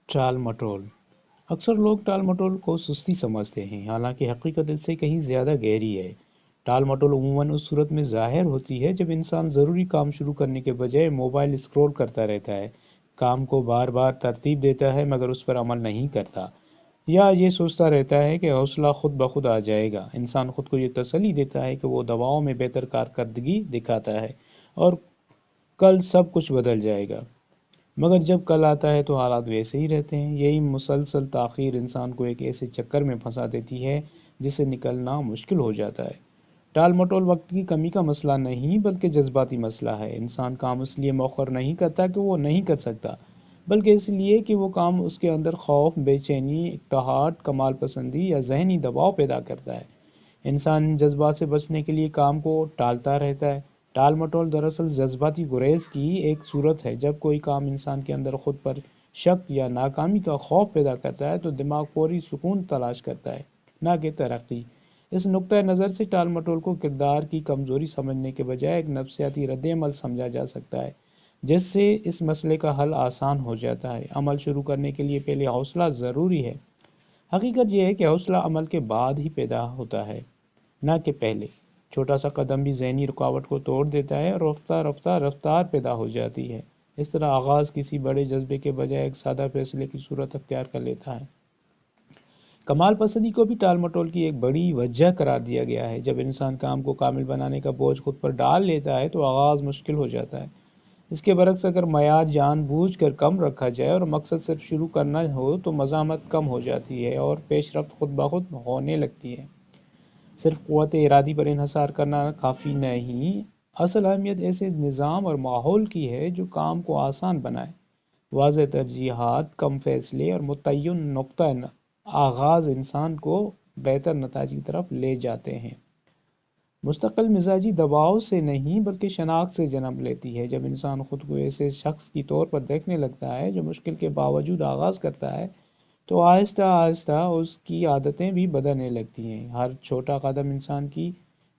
ٹال مٹول۔ اکثر لوگ ٹال مٹول کو سستی سمجھتے ہیں، حالانکہ حقیقت اس سے کہیں زیادہ گہری ہے۔ ٹال مٹول عموماً اس صورت میں ظاہر ہوتی ہے جب انسان ضروری کام شروع کرنے کے بجائے موبائل اسکرول کرتا رہتا ہے، کام کو بار بار ترتیب دیتا ہے مگر اس پر عمل نہیں کرتا، یا یہ سوچتا رہتا ہے کہ حوصلہ خود بخود آ جائے گا۔ انسان خود کو یہ تسلی دیتا ہے کہ وہ دواؤں میں بہتر کارکردگی دکھاتا ہے اور کل سب کچھ بدل جائے گا، مگر جب کل آتا ہے تو حالات ویسے ہی رہتے ہیں۔ یہی مسلسل تاخیر انسان کو ایک ایسے چکر میں پھنسا دیتی ہے جس سے نکلنا مشکل ہو جاتا ہے۔ ٹال مٹول وقت کی کمی کا مسئلہ نہیں بلکہ جذباتی مسئلہ ہے۔ انسان کام اس لیے مؤخر نہیں کرتا کہ وہ نہیں کر سکتا، بلکہ اس لیے کہ وہ کام اس کے اندر خوف، بے چینی، اقتحاط، کمال پسندی یا ذہنی دباؤ پیدا کرتا ہے۔ انسان ان جذبات سے بچنے کے لیے کام کو ٹالتا رہتا ہے۔ ٹال مٹول دراصل جذباتی گریز کی ایک صورت ہے۔ جب کوئی کام انسان کے اندر خود پر شک یا ناکامی کا خوف پیدا کرتا ہے تو دماغ فوری سکون تلاش کرتا ہے، نہ کہ ترقی۔ اس نقطۂ نظر سے ٹال مٹول کو کردار کی کمزوری سمجھنے کے بجائے ایک نفسیاتی رد عمل سمجھا جا سکتا ہے، جس سے اس مسئلے کا حل آسان ہو جاتا ہے۔ عمل شروع کرنے کے لیے پہلے حوصلہ ضروری ہے۔ حقیقت یہ ہے کہ حوصلہ عمل کے بعد ہی پیدا ہوتا ہے، نہ کہ پہلے۔ چھوٹا سا قدم بھی ذہنی رکاوٹ کو توڑ دیتا ہے اور رفتہ رفتہ رفتار پیدا ہو جاتی ہے۔ اس طرح آغاز کسی بڑے جذبے کے بجائے ایک سادہ فیصلے کی صورت اختیار کر لیتا ہے۔ کمال پسندی کو بھی ٹال مٹول کی ایک بڑی وجہ قرار دیا گیا ہے۔ جب انسان کام کو کامل بنانے کا بوجھ خود پر ڈال لیتا ہے تو آغاز مشکل ہو جاتا ہے۔ اس کے برعکس اگر معیار جان بوجھ کر کم رکھا جائے اور مقصد صرف شروع کرنا ہو تو مزاحمت کم ہو جاتی ہے اور پیش رفت خود بخود ہونے لگتی ہے۔ صرف قوت ارادی پر انحصار کرنا کافی نہیں، اصل اہمیت ایسے نظام اور ماحول کی ہے جو کام کو آسان بنائے۔ واضح ترجیحات، کم فیصلے اور متعین نقطہ آغاز انسان کو بہتر نتائج کی طرف لے جاتے ہیں۔ مستقل مزاجی دباؤ سے نہیں بلکہ شناخت سے جنم لیتی ہے۔ جب انسان خود کو ایسے شخص کی طور پر دیکھنے لگتا ہے جو مشکل کے باوجود آغاز کرتا ہے تو آہستہ آہستہ اس کی عادتیں بھی بدلنے لگتی ہیں۔ ہر چھوٹا قدم انسان کی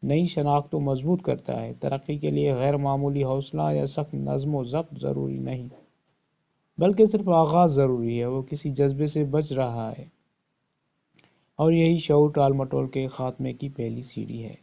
نئی شناخت کو مضبوط کرتا ہے۔ ترقی کے لیے غیر معمولی حوصلہ یا سخت نظم و ضبط ضروری نہیں، بلکہ صرف آغاز ضروری ہے۔ وہ کسی جذبے سے بچ رہا ہے، اور یہی شعور ٹال مٹول کے خاتمے کی پہلی سیڑھی ہے۔